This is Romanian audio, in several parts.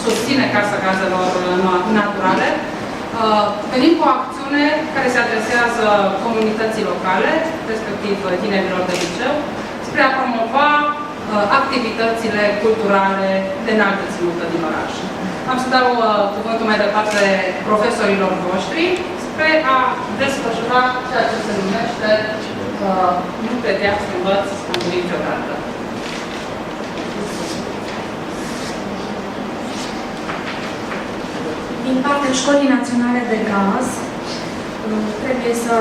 susține Casa Gazelor Naturale. Venim cu o acțiune care se adresează comunității locale, respectiv tinerilor de liceu, spre a promova activitățile culturale de înaltă ținută din oraș. Am să dau cuvântul mai departe profesorilor voștri spre a desfășura ceea ce se numește nu putea să învăț niciodată. Din partea Școlii Naționale de Gaz, trebuie să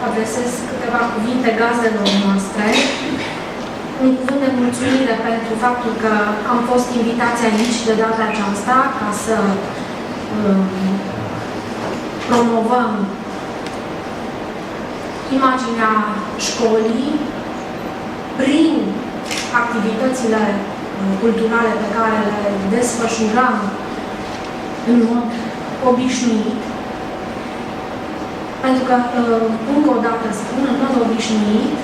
adresez câteva cuvinte gazelor noastre. Un cuvânt de mulțumire pentru faptul că am fost invitați aici de data aceasta ca să promovăm imaginea școlii prin activitățile culturale pe care le desfășurăm în mod obișnuit. Pentru că, încă o dată spun, în mod obișnuit,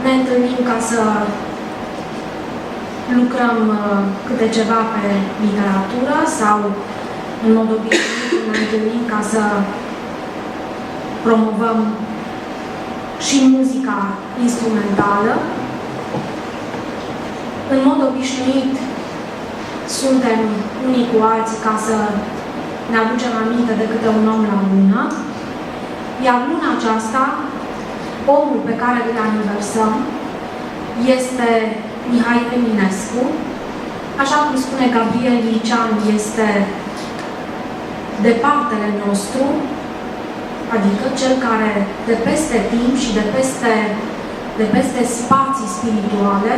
ne întâlnim ca să lucrăm câte ceva pe literatură sau, în mod obișnuit, ne întâlnim ca să promovăm și muzica instrumentală. În mod obișnuit, suntem unii cu alții ca să ne aducem aminte de câte un om la lună, iar luna aceasta, omul pe care îl aniversăm este Mihai Eminescu. Așa cum spune Gabriel Licean, este departele nostru, adică cel care de peste timp și de peste spații spirituale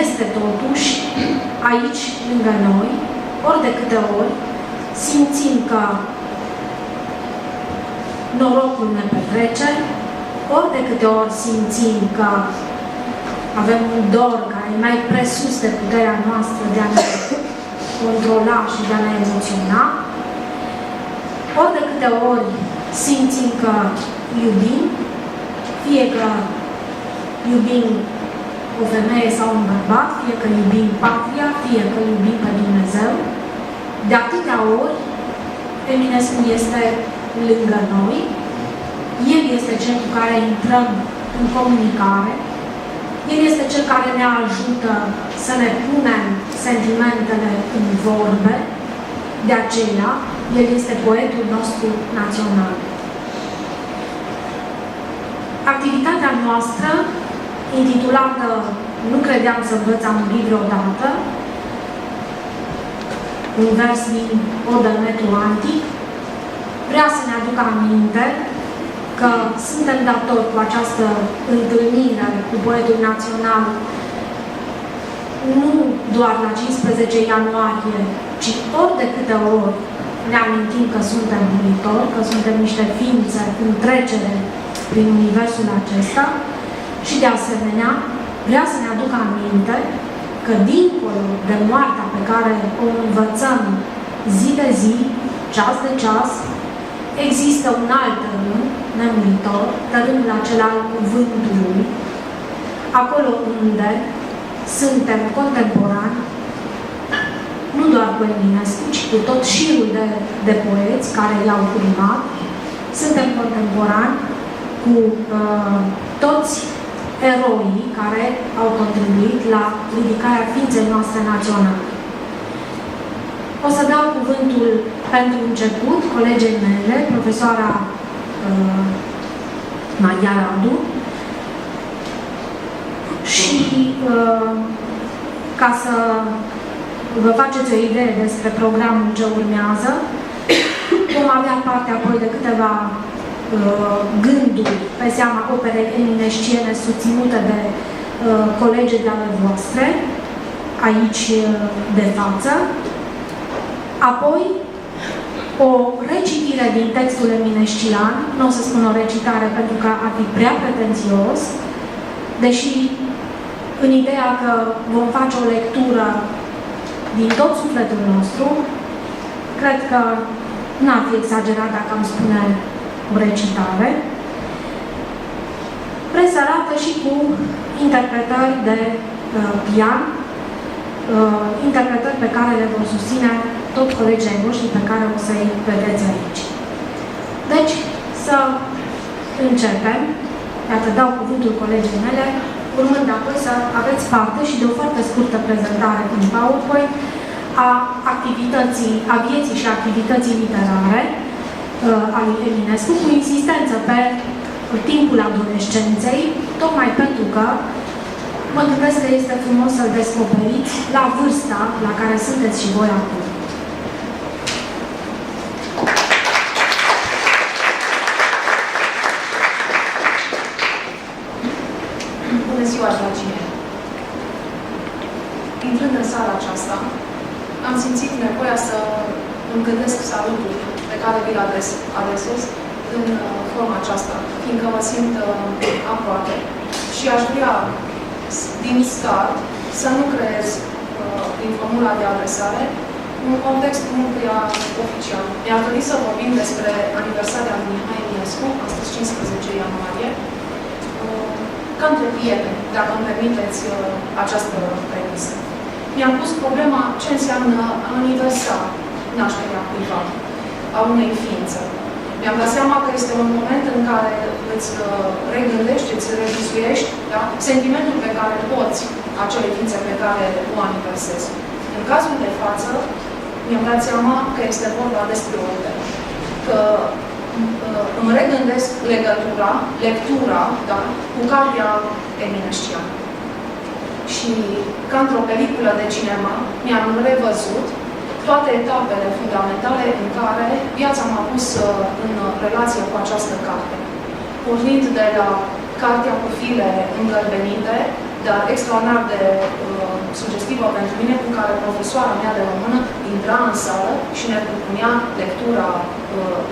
este totuși aici lângă noi, ori de câte ori simțim că norocul ne petrece, ori de câte ori simțim că avem un dor care e mai presus de puterea noastră de a ne controla și de a ne emoționa, ori de câte ori simțim că iubim, fie că iubim o femeie sau un bărbat, fie că iubim patria, fie că iubim pe Dumnezeu, de atâtea ori Eminescu este lângă noi, El este cel cu care intrăm în comunicare, El este cel care ne ajută să ne punem sentimentele în vorbe, de aceea El este poetul nostru național. Activitatea noastră, intitulată Nu credeam să învăț a murit vreodată, un vers din Oda Metru Antic, vrea să ne aducă aminte că suntem datori cu această întâlnire cu poetul național nu doar la 15 ianuarie, ci ori de câte ori ne amintim că suntem muritori, că suntem niște ființe în trecere prin universul acesta și de asemenea vrea să ne aducă aminte că dincolo de moartea pe care o învățăm zi de zi, ceas de ceas, există un alt rând nemuritor, rândul acela al cuvântului, acolo unde suntem contemporani, nu doar cu Eminescu, ci cu tot șirul de poeți care i-au urmat, suntem contemporani cu toți eroii care au contribuit la ridicarea ființei noastre naționale. O să dau cuvântul pentru început colegei mele, profesoara Maria Radu, și ca să vă faceți o idee despre programul ce urmează, vom avea parte apoi de câteva gânduri pe seama operei eminesciene susținute de colegii ale voastre, aici de față. Apoi, o recitire din textul eminescian, nu o să spun o recitare pentru că ar fi prea pretențios, deși în ideea că vom face o lectură din tot sufletul nostru, cred că n-ar fi exagerat dacă am spune o recitare, presărată și cu interpretări de pian interpretări pe care le vor susține tot colegii ai voștri pe care o să-i vedeți aici. Deci, să începem. Iată, dau cuvântul colegii mele, urmând apoi să aveți parte și de o foarte scurtă prezentare în PowerPoint a vieții și activității literare a lui Eminescu, cu insistență pe timpul adolescenței, tocmai pentru că mă gândesc că este frumos să-l descoperiți la vârsta la care sunteți și voi acum. Bună ziua, dragii mei! Intrând în sala aceasta, am simțit nevoia să îmi gândesc salutul pe care vi-l adresez în forma aceasta, fiindcă mă simt aproape și aș vrea din start să nu creez din formula de adresare un context mult prea oficial. Mi-ar trebui să vorbim despre aniversarea lui Mihai Eminescu, astăzi 15 ianuarie, ca între prieteni, dacă îmi permiteți această premisă. Mi-am pus problema ce înseamnă a aniversa nașterea cuiva, a unei ființe. Mi-am dat seama că este un moment în care îți regândești, îți revizuiești, da? Sentimentul pe care poți acele ființe pe care o aniversezi. În cazul de față, mi-am dat seama că este vorba despre opere. Că îmi regândesc lectura, da? Cu cartea eminesciană. Și ca într-o peliculă de cinema, mi-am revăzut toate etapele fundamentale în care viața m-a pus în relație cu această carte. Pornind de la cartea cu file îngălbenite, dar extraordinar de sugestivă pentru mine, cu care profesoara mea de română intra în sală și ne propunea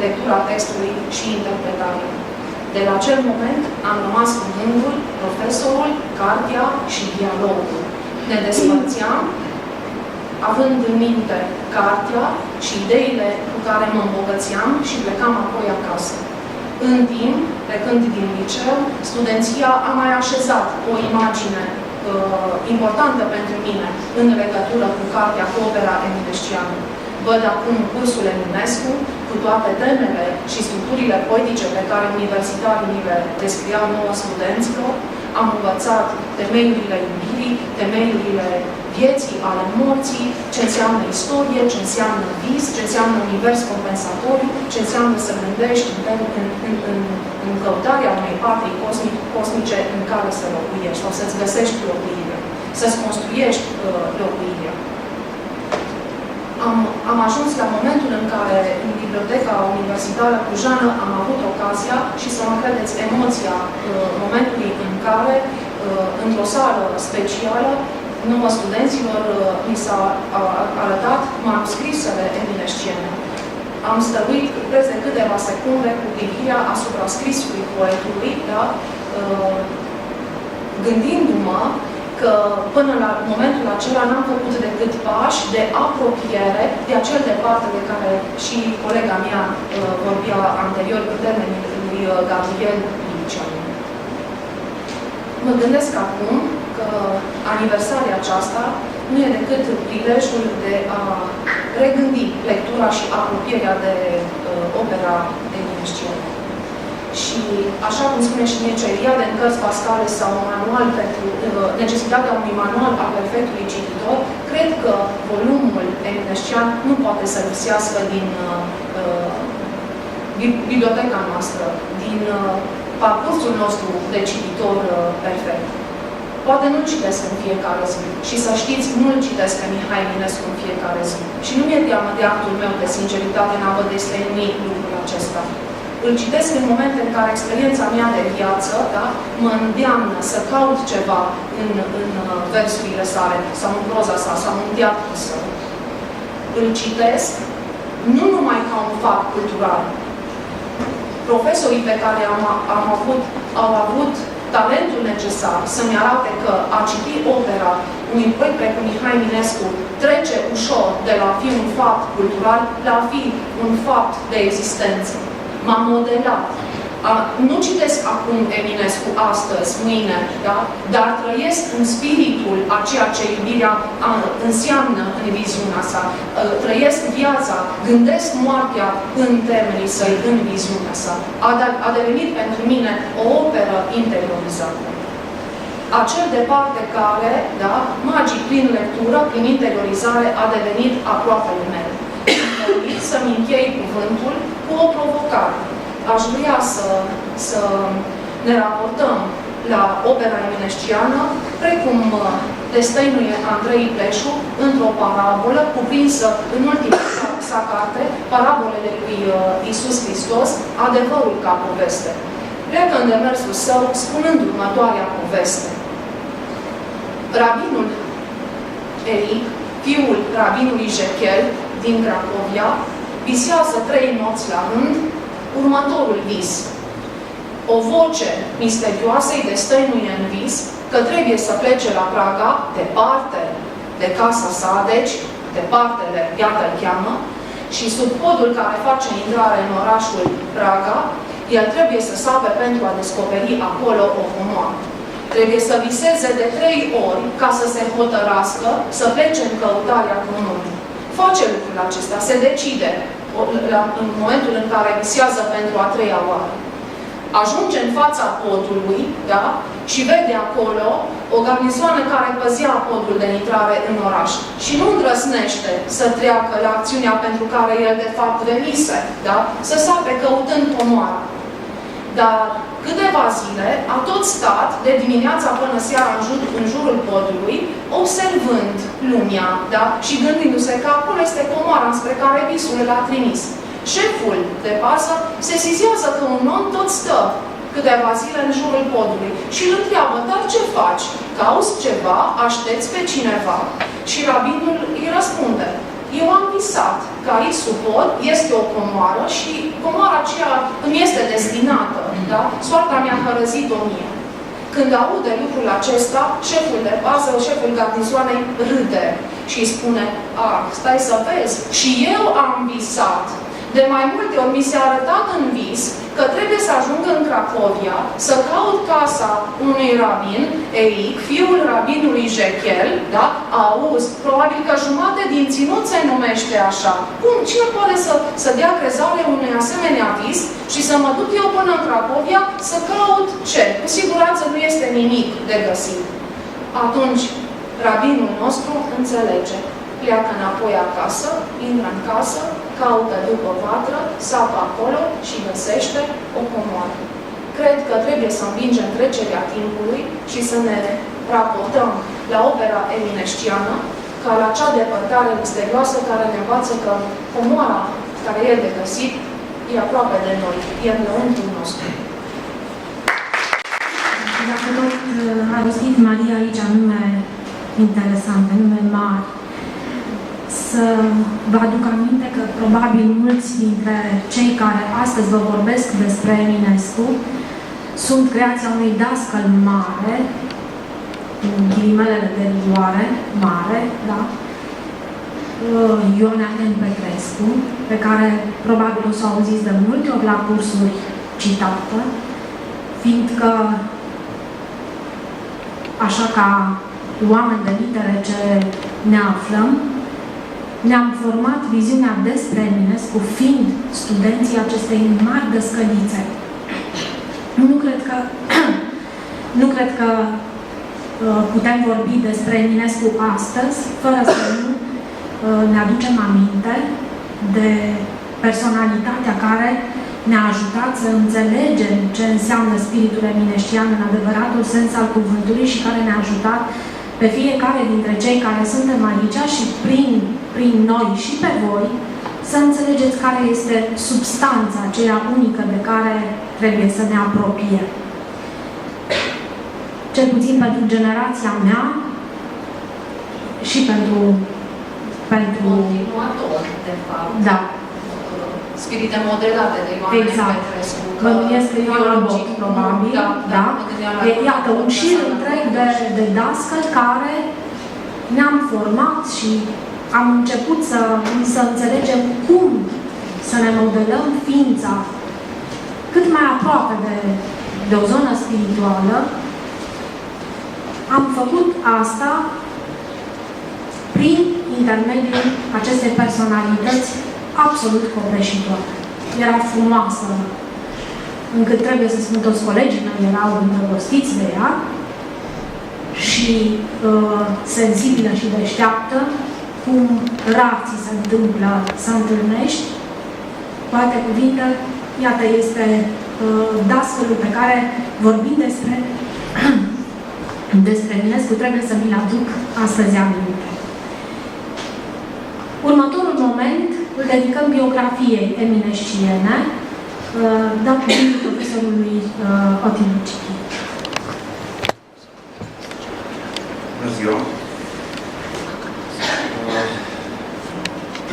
lectura textului și interpretarea. De la acel moment am rămas cu gândul, profesorul, cartea și dialogul. Ne despărțeam, având în minte cartea și ideile cu care mă îmbogățeam și plecam apoi acasă. În timp, plecând din liceu, studenția a mai așezat o imagine importantă pentru mine în legătură cu cartea, cu opera eminesciană. Văd acum cursul Eminescu, cu toate temele și structurile poetice pe care universitarii mi le descriau nouă studenților. Am învățat temeiurile iubirii, temeiurile vieții, ale morții, ce înseamnă istorie, ce înseamnă vis, ce înseamnă univers compensatoriu, ce înseamnă să gândești în căutarea unei patrii cosmice în care să locuiești sau să-ți găsești locuirea, să-ți construiești locuirea. Am ajuns la momentul în care, în Biblioteca Universitară Clujană, am avut ocazia și, să mă credeți, emoția momentului în care, într-o sală specială, nouă studenților mi s-a arătat manuscrisele eminesciene. Am stăruit preț de câteva secunde cu privirea asupra scrisului poetului, da? Gândindu-mă că până la momentul acela n-am făcut decât pași de apropiere de acel departe de care și colega mea vorbea anterior cu termenul lui Gabriel Liceanu. Mă gândesc acum că aniversarea aceasta nu e decât prilejul de a regândi lectura și apropierea de opera eminesciană. Și, așa cum spune și Mircea de în cărți pascale sau un manual pentru necesitatea unui manual al perfectului cititor, cred că volumul eminescian nu poate să lipsească din biblioteca noastră, din parcursul nostru de cititor perfect. Poate nu-l citesc în fiecare zi. Și să știți, nu-l citesc pe Mihai Eminescu în fiecare zi. Și nu mi-e teamă de actul meu de sinceritate în a vă destăinui lucrul acesta. Îl citesc în momente în care experiența mea de viață, da, mă îndeamnă să caut ceva în versurile sale, sau în proza sa, sau în teatrul său. Îl citesc nu numai ca un fapt cultural. Profesorii pe care au avut talentul necesar să-mi arate că a citi opera unui poet precum Mihai Eminescu trece ușor de la a fi un fapt cultural la a fi un fapt de existență. M-a modelat. Nu citesc acum Eminescu astăzi, mâine, da? Dar trăiesc în spiritul a ceea ce iubirea înseamnă în viziunea sa. Trăiesc viața, gândesc moartea în temelii săi, în viziunea sa. A devenit pentru mine o operă interiorizată. Acel departe care, da, magic, prin lectură, prin interiorizare, a devenit aproapele mele. Să-mi închei cuvântul cu o provocare. Aș vrea să ne raportăm la opera eminesciană, precum destăinuie Andrei Pleșu, într-o parabolă cuprinsă în ultima sa carte, Parabolele lui Iisus Hristos, adevărul ca poveste. Pleacă în demersul său spunând următoarea poveste. Rabinul Eric, fiul rabinului Jechiel din Cracovia, visează 3 nopți la rând următorul vis. O voce misterioasă îi destăinuie în vis că trebuie să plece la Praga, departe de casa sa, deci departele, iată îl cheamă, și sub podul care face intrare în orașul Praga, el trebuie să sape pentru a descoperi acolo o comoară. Trebuie să viseze de 3 ori ca să se hotărască să plece în căutarea comorii. Face lucrul acesta, se decide în momentul în care visează pentru a 3-a oară. Ajunge în fața podului, da? Și vede acolo o garnizoană care păzea podul de intrare în oraș. Și nu îndrăznește să treacă la acțiunea pentru care el de fapt venise, da? Să sape căutând comoara. Dar câteva zile a tot stat, de dimineața până seara în jurul podului, observând lumea, da? Și gândindu-se că acolo este comoara spre care visul l-a trimis. Șeful de pază se sizează că un om tot stă câteva zile în jurul podului și îl întreabă, dar ce faci? Cauți ceva? Aștepți pe cineva? Și rabinul îi răspunde, eu am visat că aici sub pod este o comoară și comoara aceea îmi este destinată, da? Soarta mi-a hărăzit-o mie. Când aude lucrul acesta, șeful de pază, șeful garnizoanei râde și îi spune, stai să vezi, și eu am visat. De mai multe ori mi s-a arătat în vis că trebuie să ajung în Cracovia, să caut casa unui rabin, Eric, fiul rabinului Jechiel, da? Auzi, probabil că jumate din ținut se numește așa. Cum? Cine poate să dea crezare unui asemenea vis și să mă duc eu până în Cracovia să caut ce? Cu siguranță nu este nimic de găsit. Atunci, rabinul nostru înțelege. Pleacă înapoi acasă, intră în casă, caută după vatră, sapă acolo și găsește o comoară. Cred că trebuie să învingem trecerea timpului și să ne raportăm la opera eminesciană ca la cea depărtare misterioasă care ne învață că comoara care e de găsit e aproape de noi, e în lăuntrul nostru. Dacă tot a rostit Maria aici nume interesante, nume mari, să vă aduc aminte că probabil mulți dintre cei care astăzi vă vorbesc despre Eminescu sunt creația unui dascăl mare, în ghilimelele de rigoare, mare, da? Ionea N. Petrescu, pe care probabil o să auziți de multe ori la cursuri citată, fiindcă așa ca oameni de litere ce ne aflăm, ne-am format viziunea despre Eminescu fiind studenții acestei mari dăscălițe. Nu cred că putem vorbi despre Eminescu astăzi fără să nu ne aducem aminte de personalitatea care ne-a ajutat să înțelegem ce înseamnă spiritul eminescian în adevăratul sens al cuvântului și care ne-a ajutat pe fiecare dintre cei care suntem aici și prin noi și pe voi să înțelegeți care este substanța aceea unică de care trebuie să ne apropiem. Cel puțin pentru generația mea și pentru continuator, de fapt. Da. Spirite modelate de Ioana exact. Petrescu. Bănuiesc că Ioana Boc, probabil. Da. Iată, un șir întreg de dascăli care ne-am format și am început să înțelegem cum să ne modelăm ființa cât mai aproape de o zonă spirituală, am făcut asta prin intermediul acestei personalități absolut copleșitoare. Era frumoasă, încât trebuie să spun toți colegii mei erau îndrăgostiți de ea și sensibilă și deșteaptă, cum rar ți se întâmplă să întâlnești. Cu alte cuvinte, iată, este dascălul pe care, vorbind despre Eminescu, trebuie să mi-l aduc astăzi aminte. Următorul moment îl dedicăm biografiei eminesciene, dăm cuvântul profesorului Otin Cichi. Bună ziua!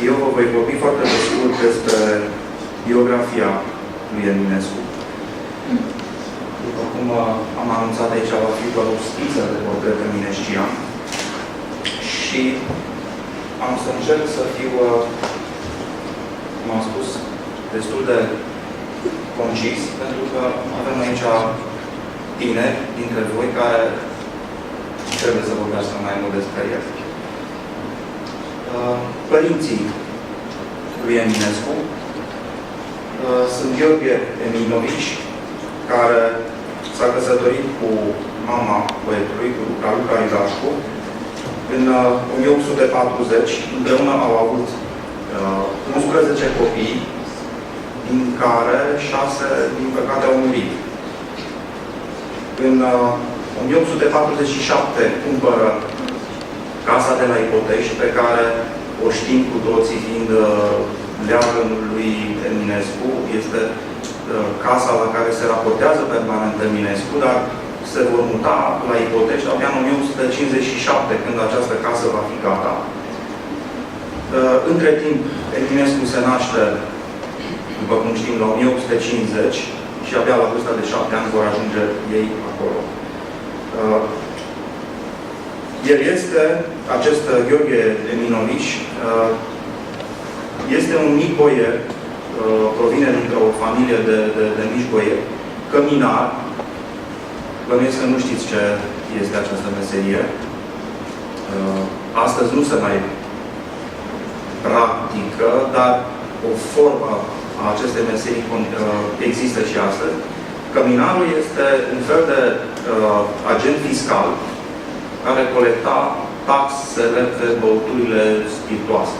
Eu vă voi vorbi foarte pe scurt despre biografia lui Eminescu. După cum am anunțat aici, va fi doar o schiță de portret eminescian și am să încerc să fiu, cum am spus, destul de concis, pentru că avem aici tineri dintre voi care trebuie să vorbească mai mult despre el. Părinții lui Eminescu sunt Gheorghe Eminovici, care s-a căsătorit cu mama poetului, cu Raluca Izașcu, în 1840. Împreună au avut 11 copii, din care 6, din păcate, au murit. În 1847 cumpără casa de la Ipotești, pe care o știm cu toții, fiind leagănul lui Eminescu. Este casa la care se raportează permanent Eminescu, dar se vor muta la Ipotești abia în 1857, când această casă va fi gata. Între timp, Eminescu se naște, după cum știm, la 1850 și abia la vârsta de 7 ani vor ajunge ei acolo. El este, acest Gheorghe Eminovici, este un mic boier, provine dintr-o familie de mici boieri, căminar. Bănuiesc că nu știți ce este această meserie. Astăzi nu se mai practică, dar o formă a acestei meserii există și astăzi. Căminarul este un fel de agent fiscal care colecta taxele pe băuturile spiritoase.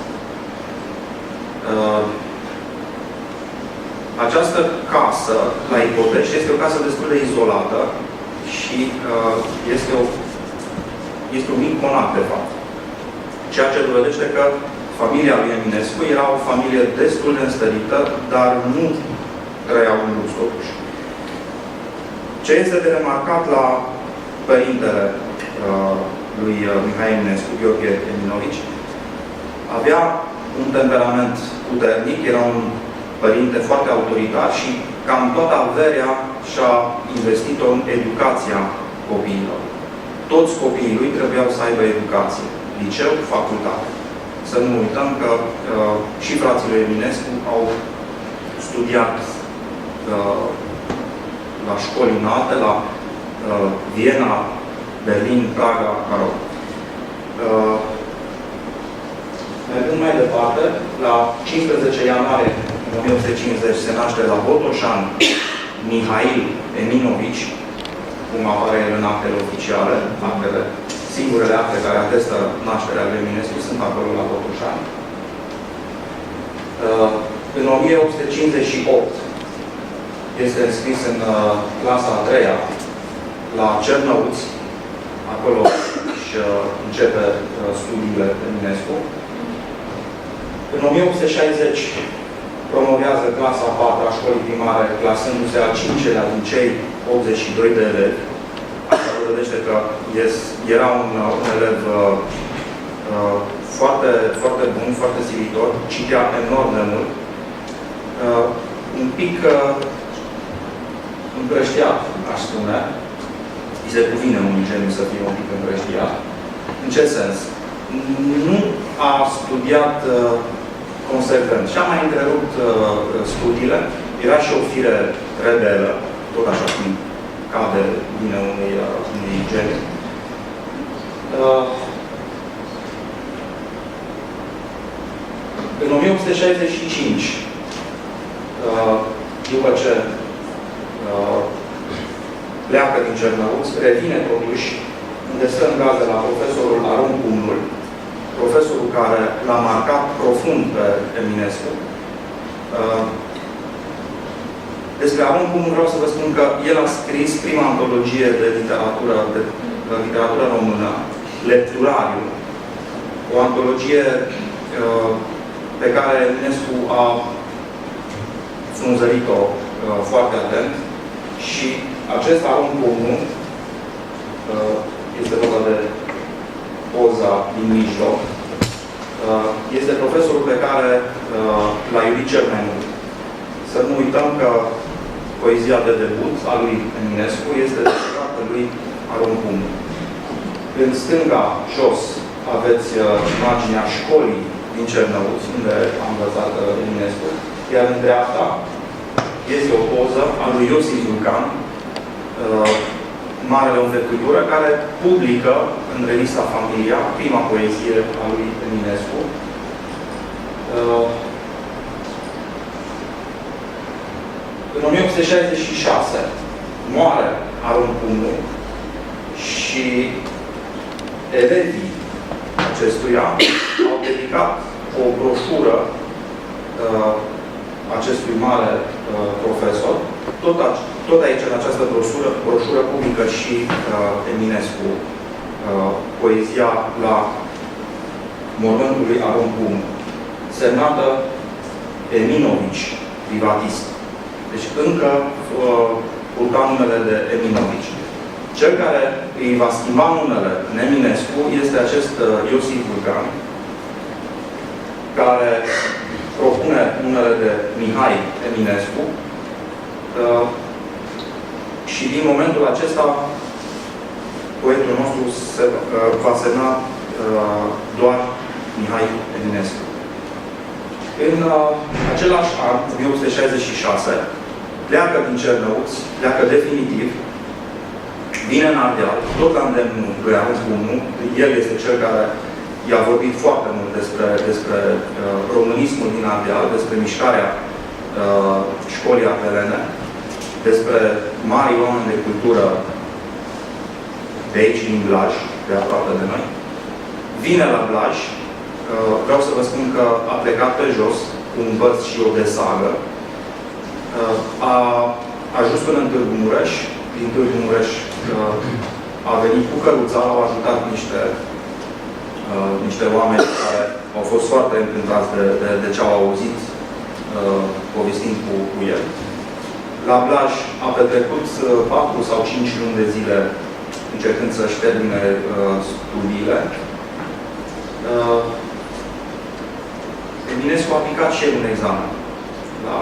Această casă, la Ipotești, este o casă destul de izolată și este un mic conac, de fapt. Ceea ce dovedește că familia lui Eminescu era o familie destul de înstărită, dar nu trăiau în lux, totuși. Ce este de remarcat la părintele lui Mihai Eminescu, Gheorghe Eminovici, avea un temperament puternic, era un părinte foarte autoritar și cam toată averea și-a investit-o în educația copiilor. Toți copiii lui trebuiau să aibă educație, liceu, facultate. Să nu uităm că și frații lui Eminescu au studiat la școli înalte, la Viena, Berlin, Praga, mă rog. Mergând mai departe, la 15 ianuarie 1850 se naște la Botoșan Mihail Eminovici, cum apare el în actele oficiale, singurele acte care atestă nașterea lui Eminescu sunt acolo la Botoșan. În 1858 este înscris în clasa a 3-a la Cernăuți, acolo își începe studiile Eminescu. În 1860 promovează clasa a 4-a a școlii primare, clasându-se a 5-lea din cei 82 de elevi. Asta dovedește că era un elev foarte, foarte bun, foarte silitor, citea enorm de mult, un pic împrăștiat, aș spune. Îi se cuvine unui geniu să fie un pic împrăștiat. În ce sens? Nu a studiat consecvent și a mai întrerupt studiile. era și o fire rebelă, tot așa cum cade din unei gene. În 1865, după ce pleacă din Cernăuț, revine totuși, unde stă în gaze la profesorul Aron Pumnul, profesorul care l-a marcat profund pe Eminescu. Despre Aron Pumnul vreau să vă spun că el a scris prima antologie de literatură română, Lecturariu, o antologie pe care Eminescu a frunzărit-o foarte atent și acest Aron Pumnul este vorba de poza din mijloc. Este profesorul pe care l-a iubit cel mai mult. Să nu uităm că poezia de debut a lui Eminescu este dedicată lui Aron Pumnul. În stânga, jos, aveți imaginea școlii din Cernăuți, unde am învățat Eminescu, iar în dreapta este o poză a lui Iosif Vulcan, marele om de cultură, care publică în revista Familia prima poezie a lui Eminescu. În 1866 moare Aron Pumnul și elevii acestuia au dedicat o broșură acestui mare profesor. Tot aici, în această broșură publică și Eminescu poezia la mormântul lui Aron Pumnul, semnată Eminovici, privatist. Deci încă purta numele de Eminovici. Cel care îi va schimba numele în Eminescu este acest Iosif Vulcan, care propune numele de Mihai Eminescu și din momentul acesta poetul nostru va semna doar Mihai Eminescu. În același an, 1866, pleacă din Cernăuți, pleacă definitiv, vine în Ardeal, tot la îndemnul lui Aron Pumnul. El este cel care i-a vorbit foarte mult despre românismul din Ardeal, despre mișcarea școlii ardelene, despre mari oameni de cultură de aici, din Blaj, de aproape de noi. Vine la Blaj, vreau să vă spun că a plecat pe jos, cu un băț și o desagă. A ajuns până în Târgu Mureș. Din Târgu Mureș a venit cu căruța, au ajutat niște oameni care au fost foarte încântați de ce au auzit povestind cu el. La Blaj a petrecut 4 sau 5 luni de zile încercând să-și termine studiile. Eminescu a aplicat și el un examen la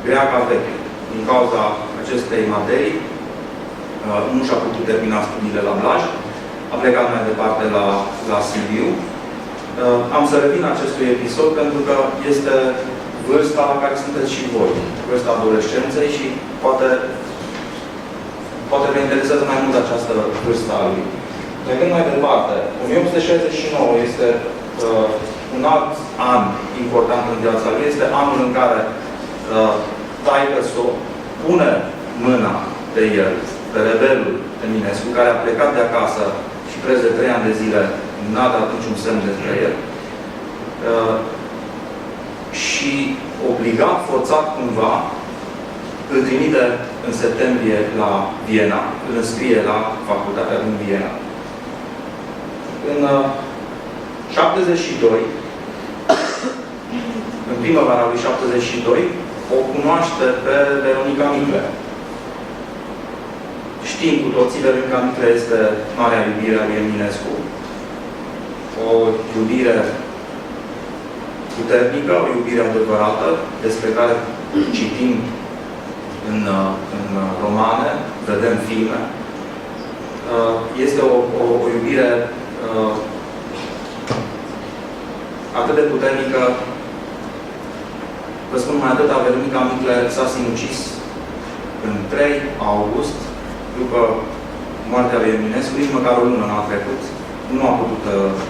greaca veche. Din cauza acestei materii, nu și-a putut termina studiile la Blaj, a plecat mai departe la Sibiu. Am să revin acestui episod pentru că este vârsta la care sunteți și voi, vârsta adolescenței și poate vă interesează mai mult această vârstă a lui. Mergând mai departe, 1869 este un alt an important în viața lui, este anul în care taică-so pune mâna pe el, pe rebelul Eminescu, care a plecat de acasă și preț de 3 ani de zile n-a dat niciun semn despre el. Și obligat, forțat cumva, îl trimite în septembrie la Viena, îl înscrie la facultatea din Viena. În 72, în primăvara lui 72, o cunoaște pe Veronica Micle. Știm cu toții, Veronica Micle este marea iubire a lui Eminescu. O iubire puternică, o iubire adevărată, despre care citim în romane, vedem filme. Este o iubire atât de puternică Vă spun mai atâta, Veronica Micle s-a sinucis în 3 august, după moartea lui Eminescu, nici măcar o lună n-a trecut, nu a putut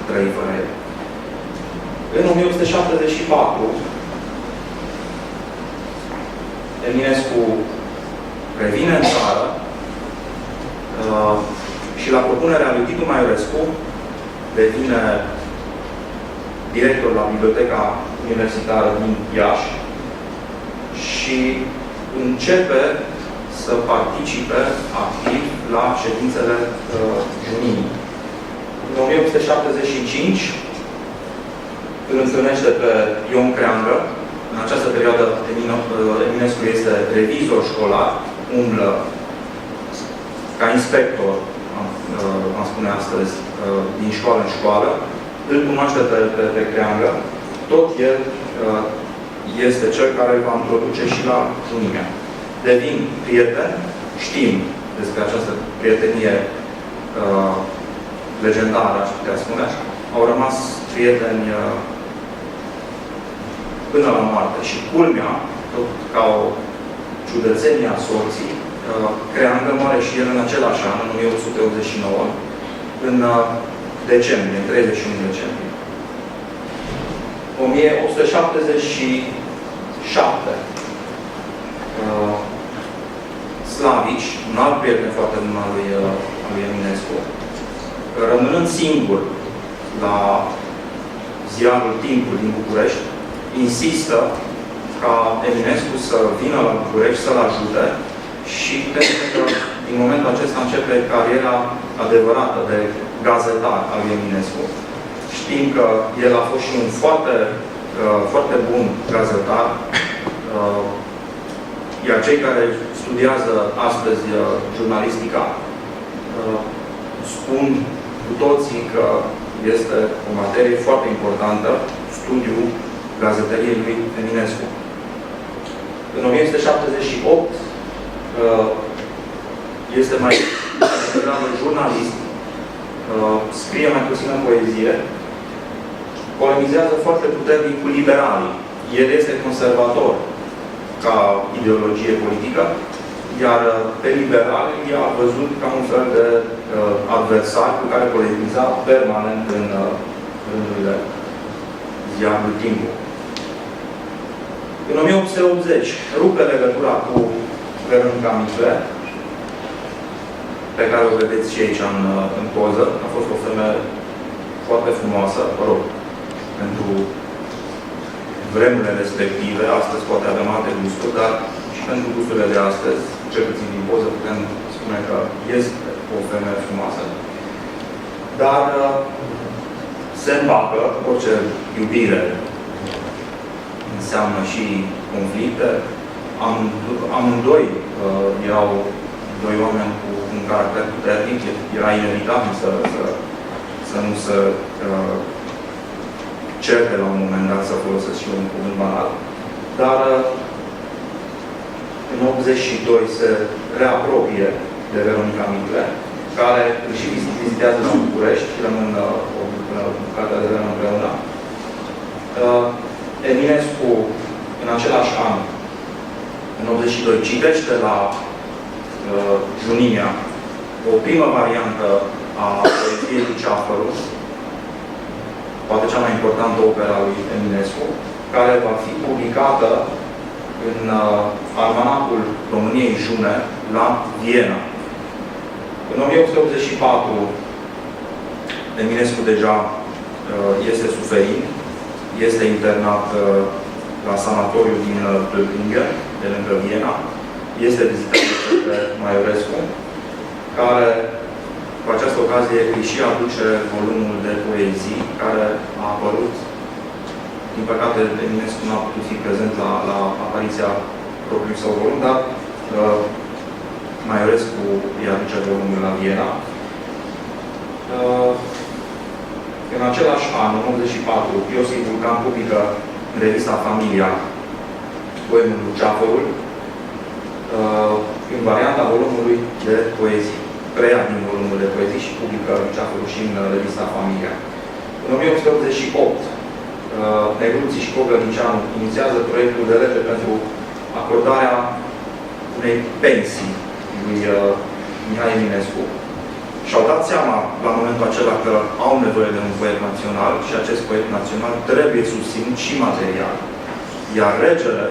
trăi fără el. În 1874, Eminescu revine în țară și la propunerea lui Titu Maiorescu devine director la Biblioteca Universitară din Iași și începe să participe activ la ședințele Junimii. În 1875 îl întâlnește pe Ion Creangă. În această perioadă Eminescu este revizor școlar, umblă ca inspector, am spune astăzi, din școală în școală. Îl cunoaște pe Creangă. Tot el este cel care îl va introduce și la Junimea. Devin prieteni, știm despre această prietenie legendară, aș putea spune. Au rămas prieteni până la moarte. Și culmea, tot ca o ciudățenie a sorții, Creangă moare și el în același an, în 1889, în decembrie, în 31 decembrie. 1877. Slavici, un alt prieten foarte bun al lui Eminescu, rămânând singur la ziarul Timpul din București, insistă ca Eminescu să vină la București să-l ajute și pentru că din momentul acesta începe cariera adevărată de gazetar al lui Eminescu. Știm că el a fost și un foarte bun gazetar, iar cei care studiază astăzi jurnalistica spun cu toții că este o materie foarte importantă, studiul gazetăriei lui Eminescu. În 1978 este mai degrabă jurnalist, scrie mai puțină poezie, polemizează foarte puternic cu liberalii. El este conservator ca ideologie politică, iar pe liberali i-a văzut ca un fel de adversar cu care polemiza permanent în rândurile ziarului Timpul. În 1880 rupe legătura cu Veronica Micle, pe care o vedeți și aici în poză. A fost o femeie foarte frumoasă, mă rog, pentru vremurile respective. Astăzi poate avem alte gusturi, dar și pentru gusturile de astăzi, cel puțin din poză, putem spune că este o femeie frumoasă. Dar se împacă, orice iubire înseamnă și conflicte. Amândoi erau doi oameni cu un caracter puternic, era inevitabil să nu se certe la un moment dat, să folosesc și un cuvânt banal. Dar în 82 se reapropie de Veronica Micle, care îl și vizitează la București, rămân o bucată de vreme împreună. Eminescu, în același an, în 82, citește la Junimea o primă variantă a poeziei lui Ceafăru, poate cea mai importantă opera lui Eminescu, care va fi publicată în Almanacul României June la Viena. În 1884, Eminescu deja este suferind, este internat la sanatoriul din Plötingen, de lângă Viena, este vizitat de Maiorescu, care cu această ocazie îi și aduce volumul de poezii care a apărut. Din păcate, Eminescu nu a putut fi prezent la apariția propriului său volum, dar Maiorescu îi aduce volumul la Viena. În același an, în 84, Iosif Vulcan publică în revista Familia poemul lui Ceafărul, în varianta volumului de poezii. Preia din volumul de poezii și publică Ceafărul și în revista Familia. În 1888, Negruții și Cogălnicianu inițiază proiectul de lege pentru acordarea unei pensii lui Mihai Eminescu. Și-au dat seama la momentul acela că au nevoie de un poet național și acest poet național trebuie susținut și material. Iar regele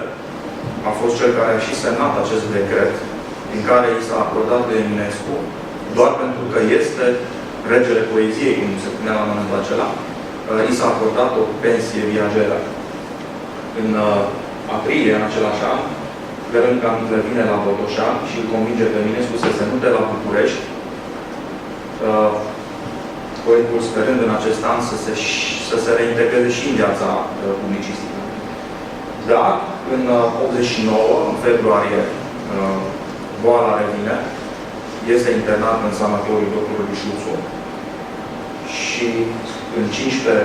a fost cel care a și semnat acest decret în care i s-a acordat lui Eminescu, doar pentru că este regele poeziei, cum se spunea la momentul acela, i s-a acordat o pensie viageră. În aprilie, în același an, Veronica Miglă vine la Botoșani și îl convinge pe Eminescu să se mute la București, poetul sperând în acest an să se reintegreze și în viața publicistică. Dar, în 89, în februarie, boala revine, este internat în sanatoriul doctorului Șuțu și în 15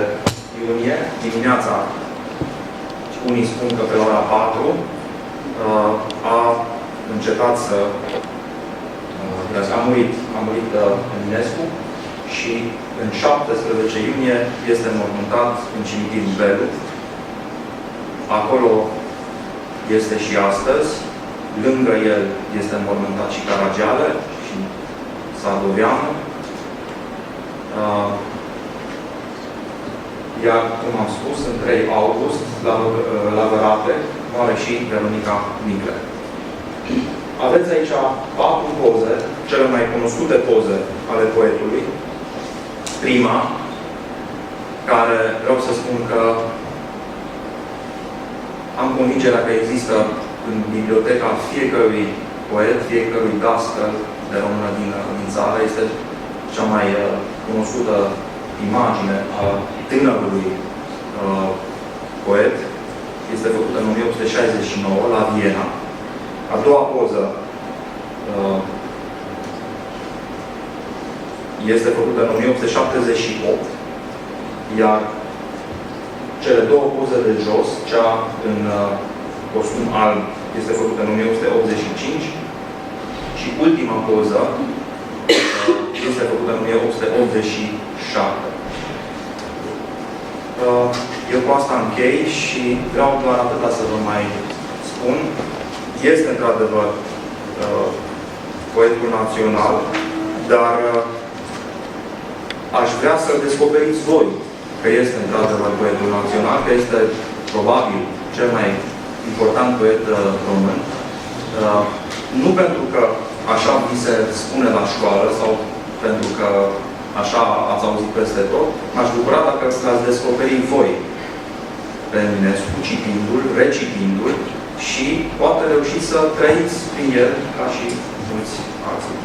iunie, dimineața, unii spun că pe ora 4, a încetat să a murit Eminescu și în 17 iunie este înmormântat în cimitirul Belu. Acolo este și astăzi. Lângă el este înmormântat și Caragiale și Sadoveanu. Iar, cum am spus, în 3 august, la Vărate, moare și Veronica Miglă. Aveți aici 4 poze, cele mai cunoscute poze ale poetului. Prima, care vreau să spun că am convingerea că există în biblioteca fiecărui poet, fiecărui dascăl de română din țară. Este cea mai cunoscută imagine a tânărului poet. Este făcută în 1869 la Viena. A doua poză este făcută în 1878, iar cele două poze de jos, cea în costum alb, este făcută în 1985 și ultima poză este făcută în 1887. Eu cu asta închei și vreau doar atâta să vă mai spun. Este într-adevăr poetul național, dar aș vrea să descoperiți voi că este într-adevăr poetul național, că este probabil cel mai important poet român. Nu pentru că așa vi se spune la școală sau pentru că așa ați auzit peste tot, m-aș bucura dacă l-ați descoperit voi pe Eminescu, citindu-l, recitindu-l și poate reuși să trăiți prin el ca și mulți alții.